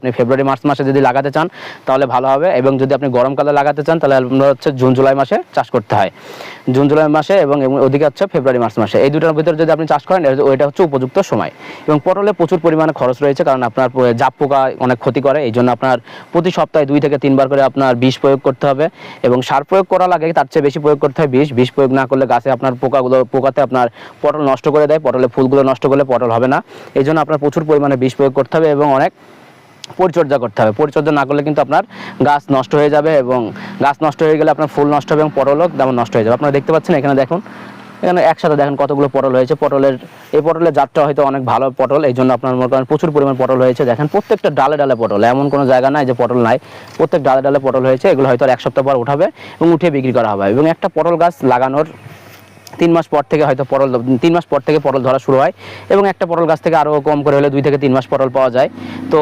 আপনি February March মাসে যদি লাগাতে চান তাহলে ভালো হবে, এবং যদি আপনি গরমকালে লাগাতে চান তাহলে আপনার হচ্ছে জুন জুলাই মাসে চাষ করতে হয়, জুন জুলাই মাসে, এবং ওদিকে হচ্ছে ফেব্রুয়ারি মার্চ মাসে। এই দুটোর ভিতরে যদি আপনি চাষ করেন ওইটা হচ্ছে উপযুক্ত সময়। এবং পটলে প্রচুর পরিমাণে খরচ রয়েছে, কারণ আপনার জাপ পোকা অনেক ক্ষতি করে, এই জন্য আপনার প্রতি সপ্তাহে 2 থেকে 3 বার করে আপনার বিষ প্রয়োগ করতে হবে, এবং সার প্রয়োগ করা লাগে তার চেয়ে বেশি প্রয়োগ করতে হয় বিষ প্রয়োগ না করলে গাছে আপনার পোকাতে আপনার পটল নষ্ট করে দেয়, পটলের ফুলগুলো নষ্ট করলে পটল হবে না। এই জন্য আপনার প্রচুর পরিমাণে বিষ প্রয়োগ করতে হবে এবং অনেক পরিচর্যা করতে হবে। পরিচর্যা না করলে কিন্তু আপনার গাছ নষ্ট হয়ে যাবে, এবং গাছ নষ্ট হয়ে গেলে আপনার ফুল নষ্ট হবে এবং পটলও তেমন নষ্ট হয়ে যাবে। আপনারা দেখতে পাচ্ছেন এখানে দেখুন, এখানে একসাথে দেখেন কতগুলো পটল হয়েছে। এই পটলের জাতটা হয়তো অনেক ভালো পটল, এই জন্য আপনার মনে করেন প্রচুর পরিমাণ পটল হয়েছে। দেখেন প্রত্যেকটা ডালে ডালে পটল, এমন কোনো জায়গা নাই যে পটল নাই, প্রত্যেক ডালে ডালে পটল হয়েছে। এগুলো হয়তো আর 1 সপ্তাহ পর উঠাবে এবং উঠিয়ে বিক্রি করা হবে। এবং একটা পটল গাছ লাগানোর 3 মাস পর থেকে হয়তো 3 মাস পর থেকে পটল ধরা শুরু হয়, এবং একটা পটল গাছ থেকে আরও কম করে হলে 2 থেকে 3 মাস পটল পাওয়া যায়। তো